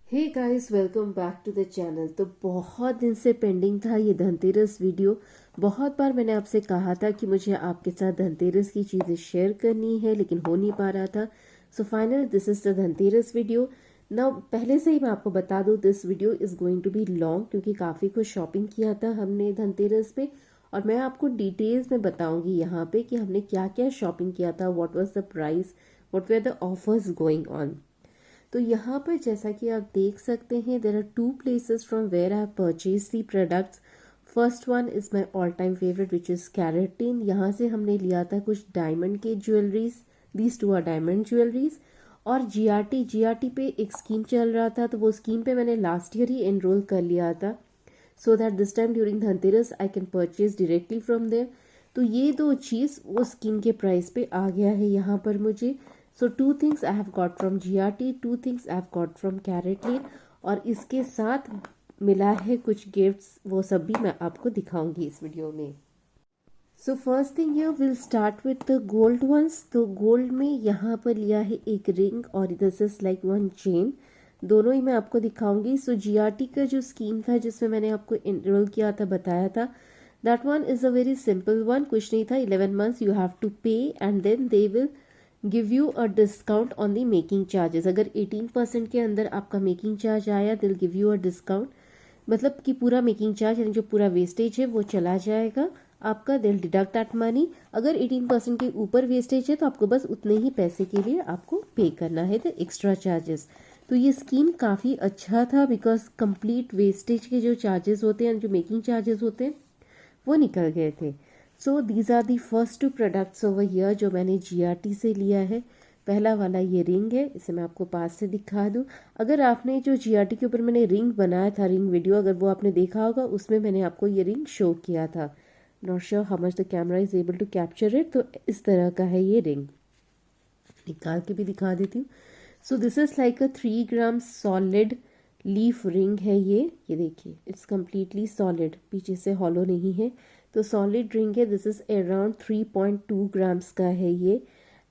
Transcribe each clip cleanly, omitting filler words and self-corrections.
Hey guys, welcome back to the channel. तो बहुत दिन से पेंडिंग था ये धनतेरस वीडियो। बहुत बार मैंने आपसे कहा था कि मुझे आपके साथ धनतेरस की चीज़ें शेयर करनी है, लेकिन हो नहीं पा रहा था। So final this is the Dhanteras video. ना पहले से ही मैं आपको बता दूँ, this video is going to be long क्योंकि काफ़ी कुछ शॉपिंग किया था हमने धनतेरस पे। और मैं आपको डिटेल्स में बताऊँगी यहाँ पे कि हमने क्या क्या शॉपिंग किया था, what was the price, what were the offers going on. तो यहाँ पर जैसा कि आप देख सकते हैं, there are two places from where I have purchase the products. First one is my all time favourite which is CaratLane. यहाँ से हमने लिया था कुछ डायमंड के jewelleries, these two are diamond jewelleries. और जीआरटी पे एक स्कीम चल रहा था, तो वो स्कीम पे मैंने लास्ट ईयर ही एनरोल कर लिया था, so that this time during Dhanteras I can purchase directly from there. तो ये दो चीज़ वो स्कीम के प्राइस पे आ गया है यहाँ पर मुझे। So two things I have got from GRT, two things I have got from CaratLane. और इसके साथ मिला है कुछ गिफ्ट्स, वो सब भी मैं आपको दिखाऊंगी इस वीडियो में। So first thing here will start with the gold ones. तो गोल्ड में यहाँ पर लिया है एक रिंग और this is like one chain. दोनों ही मैं आपको दिखाऊंगी। सो जीआरटी का जो स्कीम था जिसमें मैंने आपको एनरोल किया था, बताया था, that one is a very simple one. कुछ नहीं था, 11 months you have to pay and then they will give you a discount on the making charges. अगर 18% के अंदर आपका मेकिंग चार्ज आया, दिल गिव यू अ डिस्काउंट। मतलब कि पूरा मेकिंग चार्ज यानी जो पूरा वेस्टेज है वो चला जाएगा आपका, दिल डिडक्ट दैट मनी। अगर 18% के ऊपर वेस्टेज है तो आपको बस उतने ही पैसे के लिए आपको पे करना है, द एक्स्ट्रा चार्जेस। तो ये स्कीम काफ़ी अच्छा था बिकॉज कंप्लीट वेस्टेज के जो चार्जेस होते हैं, जो मेकिंग चार्जेस होते हैं, वो निकल गए थे। So these are the first two products over here जो मैंने जीआरटी से लिया है। पहला वाला ये रिंग है, इसे मैं आपको पास से दिखा दूँ। अगर आपने जो जीआरटी के ऊपर मैंने रिंग बनाया था, रिंग वीडियो, अगर वो आपने देखा होगा, उसमें मैंने आपको ये रिंग शो किया था। Not sure how much the camera is able to capture it. तो इस तरह का है ये रिंग, निकाल के भी दिखा देती हूँ। सो this is like a 3 gram solid leaf ring है ये देखिए, इट्स कम्प्लीटली सॉलिड, पीछे से हॉलो नहीं है। तो सॉलिड रिंग है, दिस इज अराउंड 3.2 ग्राम्स का है ये।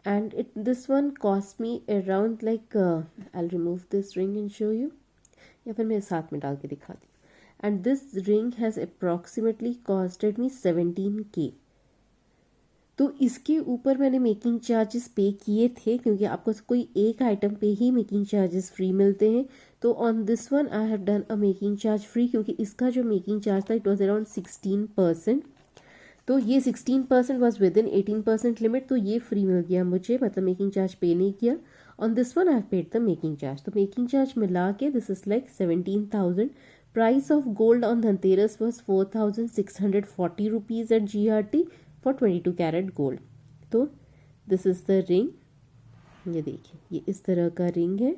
And it this one cost me around like, I remove this ring and show you, या फिर मैं साथ में डाल के दिखाती हूँ। And this ring has approximately costed me 17K। तो इसके ऊपर मैंने मेकिंग चार्जेस पे किए थे क्योंकि आपको कोई एक आइटम पे ही मेकिंग चार्जेस फ्री मिलते हैं। तो on this one I have done a making charge free, क्योंकि इसका जो मेकिंग चार्ज था इट वॉज अराउंड 16%। तो ये 16% वॉज विद इन 18% लिमिट, तो ये फ्री मिल गया मुझे, मतलब मेकिंग चार्ज पे नहीं किया। On this one I have paid the making charge. तो मेकिंग चार्ज मिला के this is like 17,000। Price of gold on Dhanteras was 4,640 rupees at GRT for 22 carat gold. तो दिस इज़ द रिंग, ये देखिए, ये इस तरह का रिंग है।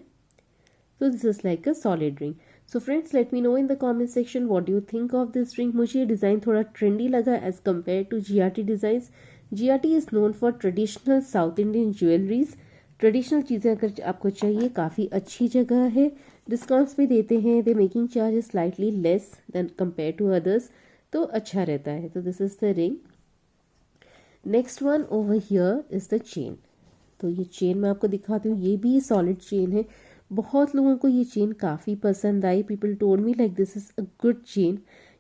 तो this is like a solid ring. So friends, let me know in the comment section what do you think of this ring. मुझे ये डिज़ाइन थोड़ा ट्रेंडी लगा as compare to GRT designs. GRT is known for traditional south Indian jewelleries. Traditional चीज़ें अगर आपको चाहिए, काफ़ी अच्छी जगह है, डिस्काउंट्स भी देते हैं, they making charge is slightly less than compare to others, तो अच्छा रहता है। तो this is the ring. Next one over here is the chain. तो ये चेन मैं आपको दिखाती हूँ, ये भी सॉलिड चेन है। बहुत लोगों को ये चेन काफ़ी पसंद आई। People told me like this is a good chain.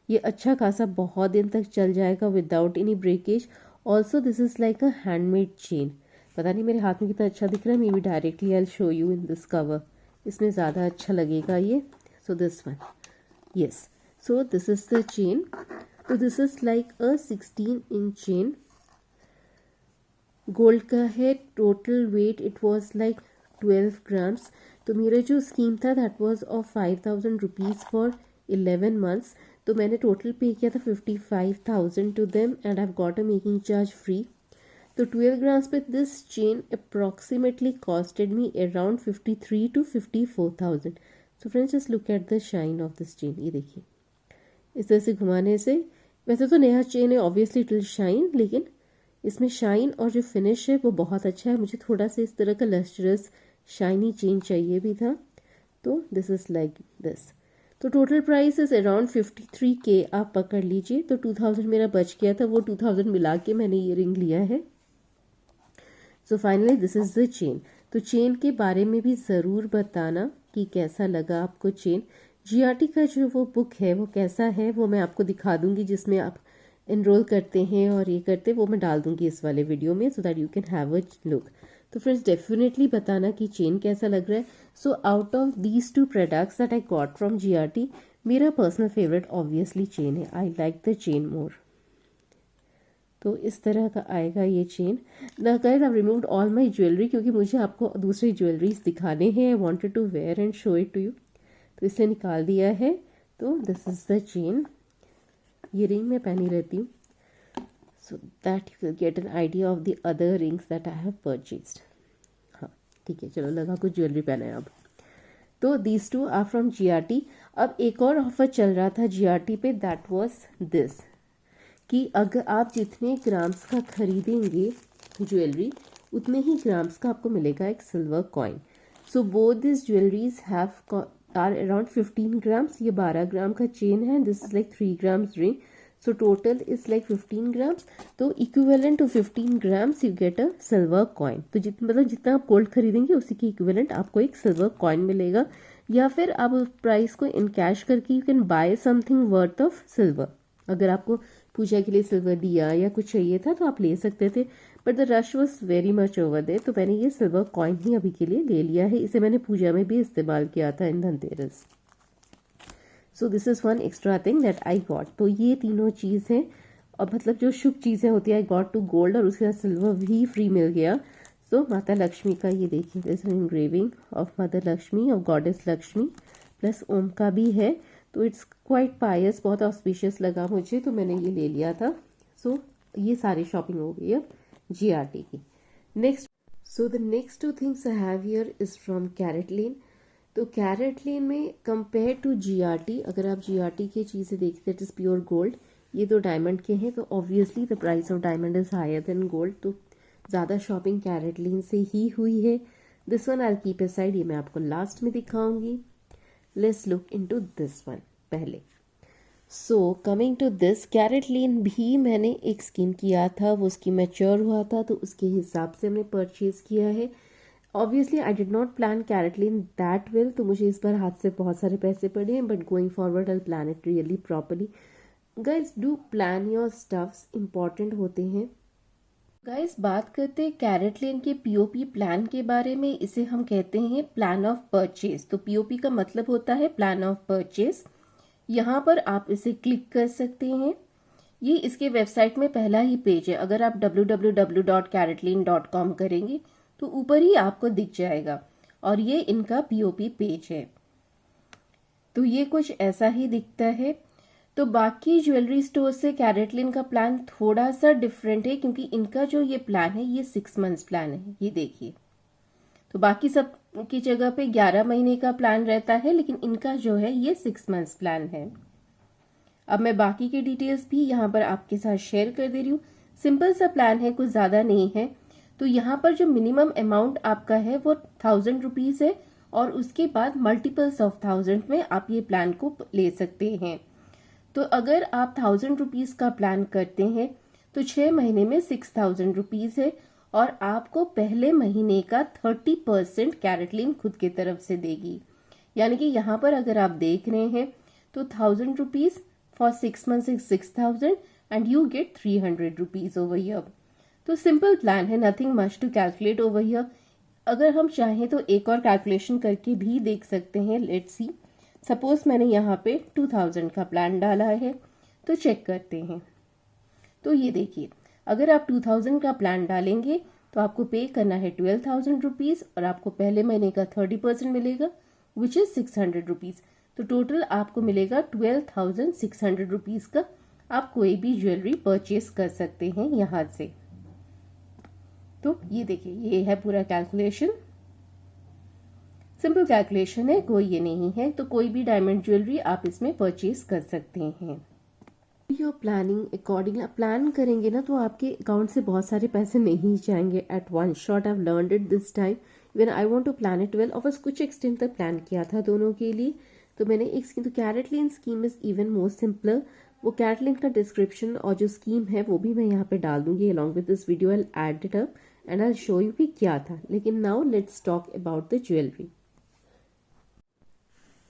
ये अच्छा खासा बहुत दिन तक चल जाएगा without any breakage. Also this is like a handmade chain. पता नहीं मेरे हाथ में कितना अच्छा दिख रहा है, maybe directly I show you in this cover, इसमें ज़्यादा अच्छा लगेगा ये। So this one, yes, so this is the chain. तो this is like a 16-inch chain, gold का है। Total weight it was like 12 grams. तो मेरा जो स्कीम था that was of 5,000 rupees for 11 months. तो मैंने टोटल पे किया था 55,000 to them and I got a making charge free. तो 12 ग्राम्स पे this chain approximately costed me around 53 to 54,000। So friends, just look at the shine of this chain, ये देखिए, इस तरह से घुमाने से, वैसे तो नया चेन है ऑब्वियसली इट विल शाइन, लेकिन इसमें शाइन और जो फिनिश है वो बहुत अच्छा है। मुझे थोड़ा सा इस तरह का लस्टरस शाइनी चेन चाहिए भी था। तो दिस इज़ लाइक दिस। तो total price is around 53K, आप पकड़ लीजिए। तो 2,000 मेरा बच गया था, वो 2,000 मिला के मैंने ये रिंग लिया है। So finally this is the chain. तो चेन के बारे में भी ज़रूर बताना कि कैसा लगा आपको चेन। जीआरटी का जो वो बुक है वो कैसा है वो मैं आपको दिखा दूंगी, जिसमें आप इनरोल करते हैं और ये करते हैं, वो मैं डाल दूंगी इस वाले वीडियो में, so that you can have a look. तो फ्रेंड्स डेफिनेटली बताना कि चेन कैसा लग रहा है। So out of these 2 products that I got from GRT, मेरा पर्सनल फेवरेट ऑब्वियसली चेन है। I like the chain more. तो इस तरह का आएगा ये चेन। ना guys I removed all my jewellery, क्योंकि मुझे आपको दूसरी ज्वेलरीज दिखाने हैं। I wanted to wear and show it to you, तो इसे निकाल दिया है। तो दिस इज द चेन। ये रिंग मैं पहनी रहती हूँ, सो that you will get an idea of the other rings that I have purchased. हाँ ठीक है, चलो लगा कुछ ज्वेलरी पहना है अब। तो दीज 2 आर फ्रॉम जीआरटी। अब एक और ऑफर चल रहा था जीआरटी पे, दैट वाज दिस, कि अगर आप जितने ग्राम्स का खरीदेंगे ज्वेलरी, उतने ही ग्राम्स का आपको मिलेगा एक silver coin. So both this jewelleries have are around 15 grams. ये 12 ग्राम का चेन है, this is like 3 grams ring, so total is like 15 grams. तो equivalent to 15 grams you get a silver coin. तो जितना आप गोल्ड खरीदेंगे उसी के इक्विवेलेंट आपको एक सिल्वर कॉइन मिलेगा, या फिर आप उस प्राइस को इन कैश करके you can buy something worth of silver. अगर आपको पूजा के लिए सिल्वर दिया या कुछ चाहिए था तो आप ले सकते थे, but the rush was very much over there, तो मैंने ये सिल्वर कॉइन ही अभी के लिए ले लिया है। इसे मैंने पूजा में भी इस्तेमाल किया था in Dhanteras. So this is one extra thing that I got. तो ये तीनों चीज़ हैं, और मतलब जो शुभ चीज़ें होती है, आई गॉट टू गोल्ड, और उसके साथ सिल्वर भी फ्री मिल गया। सो माता लक्ष्मी का ये देखिए, this engraving of mother Lakshmi, of goddess Lakshmi, plus Om का भी है। तो इट्स क्वाइट पायस, बहुत ऑस्पिशियस लगा मुझे, तो मैंने ये ले लिया था। सो ये सारी शॉपिंग हो गई अब जीआरटी की। Next, so the next 2 things I have here is from CaratLane. तो कैरेटलेन में कंपेयर टू जीआरटी, अगर आप जीआरटी की चीज़ें देखते हैं, इट इज़ प्योर गोल्ड, ये तो डायमंड के हैं, तो obviously the price of diamond is higher than gold, तो ज़्यादा शॉपिंग कैरेटलेन से ही हुई है। This one I will keep aside, ये मैं आपको लास्ट में दिखाऊंगी। Let's look into this one पहले। So coming to this, CaratLane भी मैंने एक स्कीम किया था, वो स्कीम मैच्योर हुआ था, तो उसके हिसाब से हमने परचेज किया है। Obviously I did not plan CaratLane that well, तो मुझे इस बार हाथ से बहुत सारे पैसे पड़े हैं, but going forward I plan it really properly. Guys do plan your stuffs, important होते हैं। गाइस बात करते हैं कैरेटलेन के पीओपी प्लान के बारे में। इसे हम कहते हैं प्लान ऑफ परचेज। तो पीओपी का मतलब होता है प्लान ऑफ परचेज। यहाँ पर आप इसे क्लिक कर सकते हैं। ये इसके वेबसाइट में पहला ही पेज है। अगर आप www.caratleen.com करेंगे तो ऊपर ही आपको दिख जाएगा, और ये इनका पीओपी पेज है। तो ये कुछ ऐसा ही दिखता है। तो बाकी ज्वेलरी स्टोर से कैरेटलेन का प्लान थोड़ा सा डिफरेंट है, क्योंकि इनका जो ये प्लान है ये 6 मंथ्स प्लान है। ये देखिए, तो बाकी सब की जगह पे 11 महीने का प्लान रहता है, लेकिन इनका जो है ये 6 मंथ्स प्लान है। अब मैं बाकी के डिटेल्स भी यहाँ पर आपके साथ शेयर कर दे रही हूँ। सिंपल सा प्लान है, कुछ ज़्यादा नहीं है। तो यहाँ पर जो मिनिमम अमाउंट आपका है वो 1000 रुपीज़ है, और उसके बाद मल्टीपल्स ऑफ 1000 में आप ये प्लान को ले सकते हैं। तो अगर आप 1000 रुपीज़ का प्लान करते हैं तो 6 महीने में 6000 रुपीज़ है, और आपको पहले महीने का 30% कैरेटलेन खुद की तरफ से देगी। यानी कि यहाँ पर अगर आप देख रहे हैं तो 1000 rupees for 6 months is 6000 and you get 300 rupees over here. तो सिंपल प्लान है, nothing much to calculate over here. अगर हम चाहें तो एक और कैलकुलेशन करके भी देख सकते हैं। लेट्स सी, सपोज मैंने यहाँ पे 2000 का प्लान डाला है, तो चेक करते हैं। तो ये देखिए, अगर आप 2000 का प्लान डालेंगे तो आपको पे करना है 12,000 रुपीज़, और आपको पहले महीने का 30% मिलेगा विच इज़ 600 रुपीज़। तो टोटल आपको मिलेगा 12,600 रुपीज़ का। आप कोई भी ज्वेलरी परचेज कर सकते हैं यहाँ से। तो ये देखिए, ये है पूरा कैलकुलेशन। सिंपल कैलकुलेशन है, कोई ये नहीं है। तो कोई भी डायमंड ज्वेलरी आप इसमें परचेज कर सकते हैं। योर प्लानिंग अकॉर्डिंग आप प्लान करेंगे ना, तो आपके अकाउंट से बहुत सारे पैसे नहीं जाएंगे at one shot. I have learned it this time when I want to plan it well. Of course कुछ एक्सटेंट तक प्लान किया था दोनों के लिए। तो मैंने एक स्कीम, तो CaratLane scheme is even more simpler. वो कैरेटलेन का डिस्क्रिप्शन और जो स्कीम है वो भी मैं यहाँ पे डाल दूंगी along with this video. I add it up and I show you कि क्या था। लेकिन now let's talk about the jewellery.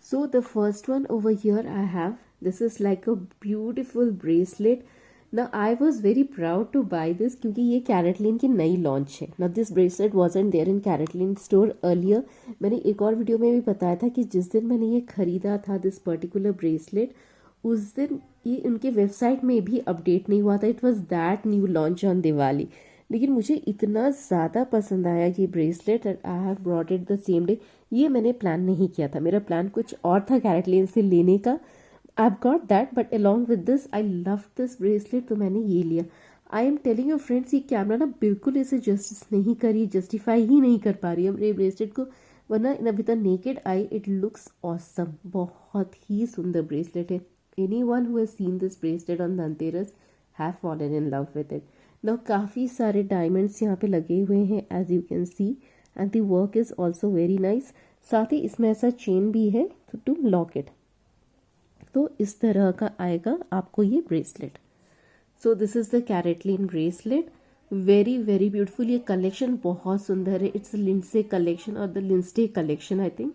So the first one over here I have, this is like a beautiful bracelet. Now I was very proud to buy this क्योंकि ये कैरेटलिन की नई launch है. Now this bracelet wasn't there in CaratLane store earlier. मैंने एक और video में भी बताया था कि जिस दिन मैंने ये खरीदा था दिस पर्टिकुलर ब्रेसलेट, उस दिन ये उनके वेबसाइट में भी अपडेट नहीं हुआ था. It was that new launch on Diwali. लेकिन मुझे इतना ज़्यादा पसंद आया ये bracelet, I have brought it the same day. ये मैंने प्लान नहीं किया था, मेरा प्लान कुछ और था कैरेटलिन से लेने का. I got that, but along with this I love this bracelet, तो मैंने ये लिया. I am telling you friends, ये कैमरा ना बिल्कुल इसे जस्टिस नहीं करी, जस्टिफाई ही नहीं कर पा रही है मेरे ब्रेसलेट को, वरना with the naked eye it looks awesome. बहुत ही सुंदर ब्रेसलेट है. Anyone who has seen this bracelet on Dhanteras have fallen in love with it. Now काफ़ी सारे डायमंड्स यहाँ पे लगे हुए हैं as you can see, and the work is also very nice. साथ ही इसमें ऐसा चेन भी है to lock it. तो इस तरह का आएगा आपको ये bracelet. So this is the CaratLane bracelet. Very very beautiful. ये कलेक्शन बहुत सुंदर है. इट्स लिंडसे कलेक्शन और the Lindsay collection I think,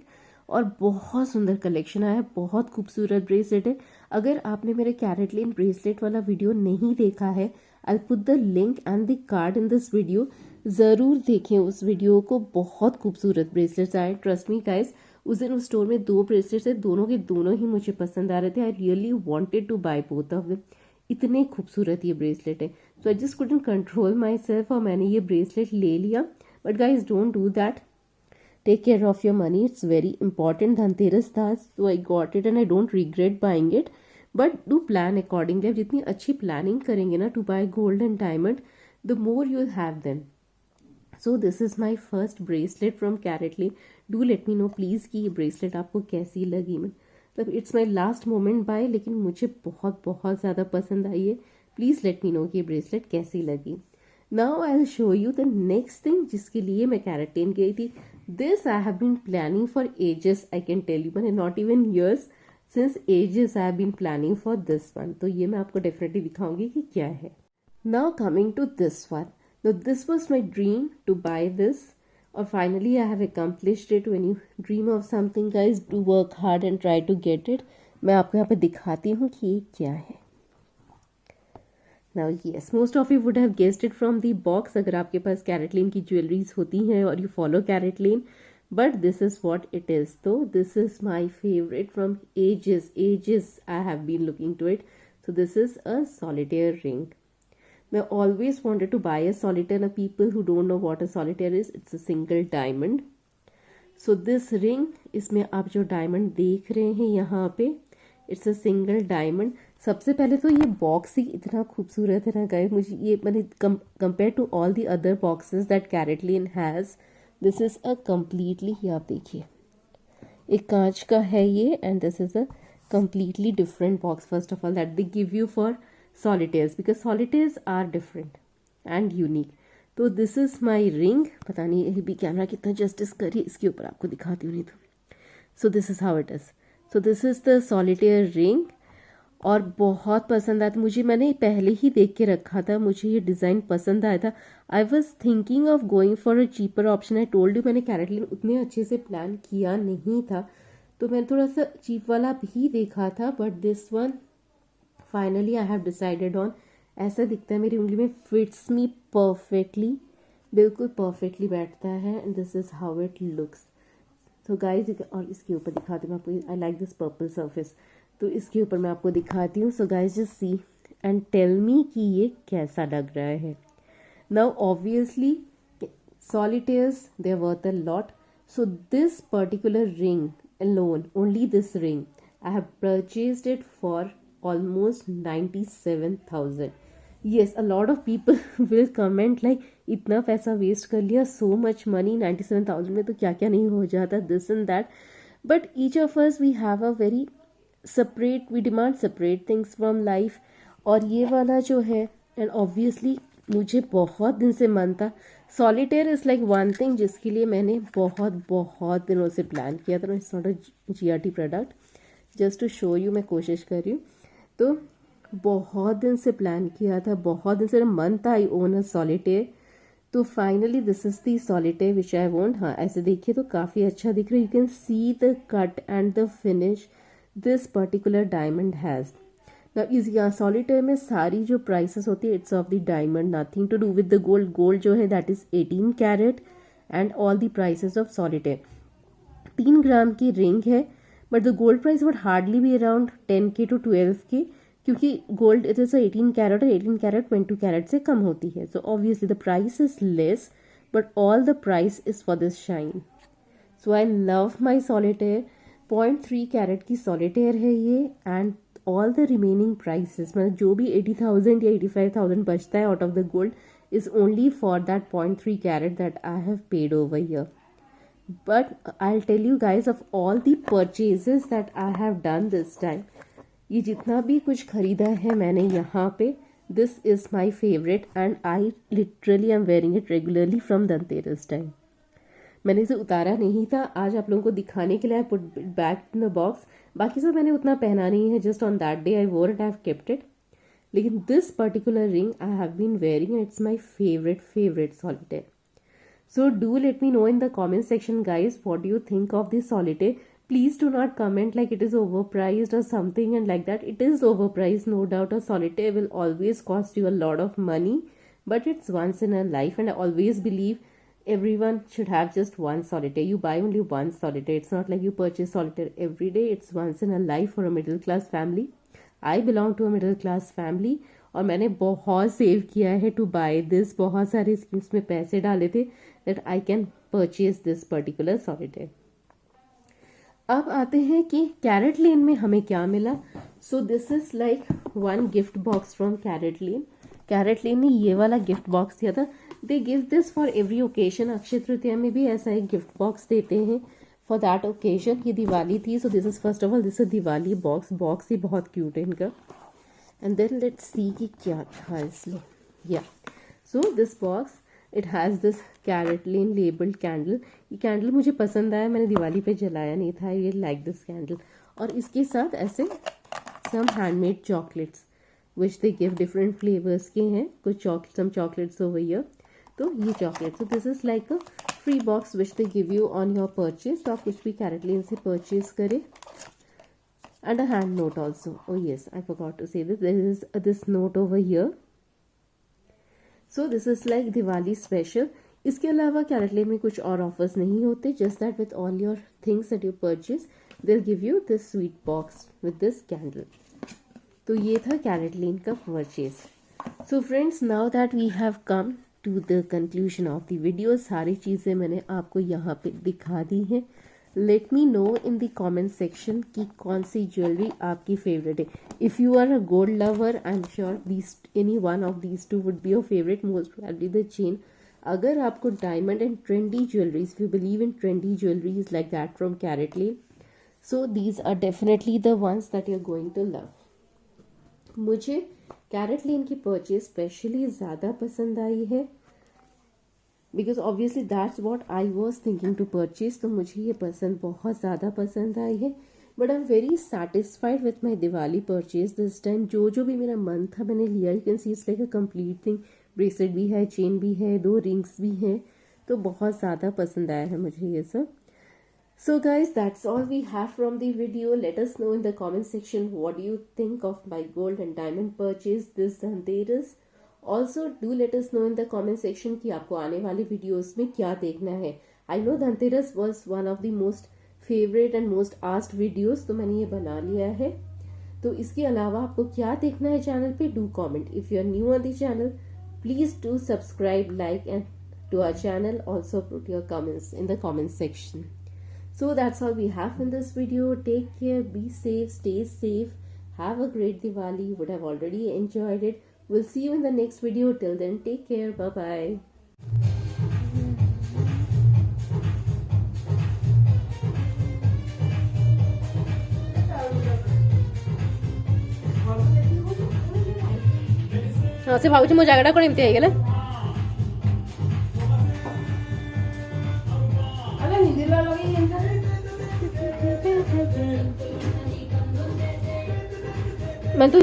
और बहुत सुंदर कलेक्शन आया है. बहुत खूबसूरत ब्रेसलेट है. अगर आपने मेरे कैरेटलिन ब्रेसलेट वाला वीडियो नहीं देखा है, I put the link and the card in this video. ज़रूर देखें उस वीडियो को. बहुत खूबसूरत ब्रेसलेट्स आए, ट्रस्ट मी गाइस. उस दिन उस स्टोर में 2 ब्रेसलेट्स थे, दोनों के दोनों ही मुझे पसंद आ रहे थे. I really wanted to buy both of them. इतने खूबसूरत ये ब्रेसलेट है. So I just couldn't control myself और मैंने ये ब्रेसलेट ले लिया. But guys don't do that. Take care of your money. It's very important. Dhanteras था, so I got it and I don't regret buying it. But do plan accordingly. आप जितनी अच्छी planning करेंगे ना to buy gold and diamond, the more you'll have them. So this is my first bracelet from CaratLane. Do let me know please कि ये bracelet आपको कैसी लगी. मतलब it's my last moment buy, लेकिन मुझे बहुत बहुत ज़्यादा पसंद आई है. Please let me know कि ये bracelet कैसी लगी. Now I'll show you the next thing जिसके लिए मैं CaratLane गई थी. This I have been planning for ages, I can tell you, but not even years, since ages I have been planning for this one. तो ये मैं आपको definitely दिखाऊंगी कि क्या है. Now coming to this one. Now this was my dream to buy this, or finally I have accomplished it. When you dream of something guys, do work hard and try to get it. मैं आपको यहाँ पे दिखाती हूँ कि ये क्या है. Now yes, most of you would have guessed it from the box अगर आपके पास CaratLane की ज्वेलरीज होती हैं और you follow CaratLane, but this is what it is. So this is my favorite from ages I have been looking to it. So this is a solitaire ring. I always wanted to buy a solitaire. Now people who don't know what a solitaire is, it's a single diamond. So this ring, इसमें आप जो diamond देख रहे हैं यहाँ पे, it's a single diamond. सबसे पहले तो ये बॉक्स ही इतना खूबसूरत है ना गाइस. मुझे ये मैंने compare to all the other boxes that CaratLane has, this is a completely, ये आप देखिए एक कांच का है ये, and this is a completely different box. First of all that they give you for solitaires, because solitaires are different and unique. तो this is my ring. पता नहीं ये भी कैमरा कितना जस्टिस करिए, इसके ऊपर आपको दिखाती हूँ नहीं तो. सो this is how it is. So this is the solitaire ring. और बहुत पसंद आया था मुझे. मैंने पहले ही देख के रखा था, मुझे ये डिज़ाइन पसंद आया था. आई was thinking of going for a cheaper option. I told you मैंने कैरेटलिन उतने अच्छे से प्लान किया नहीं था, तो मैंने थोड़ा सा चीप वाला भी देखा था. But this one finally I have decided on. ऐसा दिखता है मेरी उंगली में, फिट्स मी परफेक्टली, बिल्कुल परफेक्टली बैठता है. And this is how it looks. तो गाइज, और इसके ऊपर दिखाती हूँ आपको. I like this purple surface, तो इसके ऊपर मैं आपको दिखाती हूँ. So guys just see and tell me कि ये कैसा लग रहा है. Now obviously solitaires they are worth a lot. So this particular ring alone, only this ring, I have purchased it for almost 97,000. Yes, a lot of people will comment like इतना पैसा waste कर लिया, so much money. 97,000 में तो क्या क्या नहीं हो जाता, this and that. But each of us we have a very separate, we demand separate things from life. और ये वाला जो है, and obviously मुझे बहुत दिन से मन था. Solitaire is like one thing जिसके लिए मैंने बहुत बहुत दिनों से प्लान किया था. It's not a GRT product, just to show you मैं कोशिश कर रही हूँ. तो बहुत दिन से प्लान किया था, बहुत दिन से मन था आई ओन अ सॉलिटेयर. तो finally this is the solitaire which I want. हाँ, ऐसे देखिए तो काफ़ी अच्छा दिख रहा है। You can see the cut and the finish this particular diamond has. इस यहाँ सॉलिटेयर में सारी जो प्राइसेस होती है it's of the diamond, nothing to do with the gold. Gold जो है that is 18 carat and all the prices of solitaire. 3 ग्राम की रिंग है but the gold price would hardly be around 10K to 12K, क्योंकि gold it is 18 carat और 18 carat 22 carat से कम होती है। So obviously the price is less but all the price is for this shine. So I love my solitaire. 0.3 carat की solitaire है ये and all the remaining prices, मतलब जो भी 80,000 या 85,000 बचता है out of the gold is only for that 0.3 carat that I have paid over here. But I'll tell you guys of all the purchases that I have done this time, ये जितना भी कुछ खरीदा है मैंने यहाँ पे, this is my favorite and I literally am wearing it regularly from Dhanteras time. मैंने इसे उतारा नहीं था, आज आप लोगों को दिखाने के लिए I put it back in the box. बाकी सब मैंने उतना पहना नहीं है, just on that day I wore it, I have kept it. लेकिन this particular ring I have been wearing and it's my favourite solitaire. So do let me know in the comment section guys, what do you think of this solitaire? Please do not comment like it is overpriced or something and like that. It is overpriced, no doubt. A solitaire will always cost you a lot of money, but it's once in a life and I always believe everyone should have just one solitaire. You buy only one solitaire. It's not like you purchase solitaire every day. It's once in a life for a middle class family. I belong to a middle class family और मैंने बहुत save किया है to by this. बहुत सारे schemes में पैसे डाले थे that I can purchase this particular solitaire. अब आते हैं कि कैरेट लेन में हमें क्या मिला। So this is like one gift box from CaratLane. CaratLane ने ये वाला गिफ्ट बॉक्स दिया था। They give this for every occasion. Akshaya Tritiya में भी ऐसा एक गिफ्ट बॉक्स देते हैं फॉर दैट ओकेजन। ये दिवाली थी, so this is first of all this is Diwali box. Box ही बहुत क्यूट है इनका। एंड देन लेट्स सी कि क्या था इसमें। या so this box it has this CaratLane labelled candle. ये कैंडल मुझे पसंद आया, मैंने दिवाली पे जलाया नहीं था। ये लाइक दिस कैंडल। और इसके साथ ऐसे some handmade chocolates which they give different flavours के हैं। कुछ सम चॉकलेट्स ओवर हियर। तो ये chocolate, so this is like a free box which they give you on your purchase. तो आप कुछ भी कैरेट लेन से परचेज करें। And a hand note also. Oh yes, I forgot to say this. There is this note over here. So this is like Diwali special. इसके अलावा carat लेन में कुछ और ऑफर्स नहीं होते। Just that with all your things that you purchase, they'll give you this sweet box with this candle. तो ये था कैरेट लेन का purchase. So friends, now that we have come to the conclusion of the video, सारी चीज़ें मैंने आपको यहाँ पे दिखा दी हैं। Let me know in the comment section कि कौन सी ज्वेलरी आपकी फेवरेट है। If you are a gold lover I am sure these any one of these two would be your favourite, most probably the chain. अगर आपको diamond and trendy jewelleries, you believe in trendy jewelleries like that from CaratLane, so these are definitely the ones that you are going to love. मुझे carat लेन की purchase specially ज़्यादा पसंद आई है because obviously that's what I was thinking to purchase. तो मुझे ये बहुत ज़्यादा पसंद आई है। But I am very satisfied with my Diwali purchase this time. जो भी मेरा मन था मैंने लिया। You can see it's like a complete thing. Bracelet भी है, चेन भी है, 2 रिंग्स भी हैं। तो बहुत ज़्यादा पसंद आया है मुझे ये सब। So guys, that's all we have from the video. Let us know in the comment section what do you think of my gold and diamond purchase this Dhanteras. Also do let us know in the comment section कि आपको आने वाले videos में क्या देखना है. I know Dhanteras was one of the most favorite and most asked videos, तो मैंने ये बना लिया है. तो इसके अलावा आपको क्या देखना है चैनल पे, do comment. If you are new on the channel, please do subscribe, like and to our channel. Also put your comments in the comment section. So that's all we have in this video. Take care, be safe, stay safe, have a great Diwali. You would have already enjoyed it. We'll see you in the next video. Till then, take care. Bye bye. से भाऊजी मो জায়গাটা করে নিতে হয়ে গেলে আরে নিজেরা লগেই এন্টার मैं तो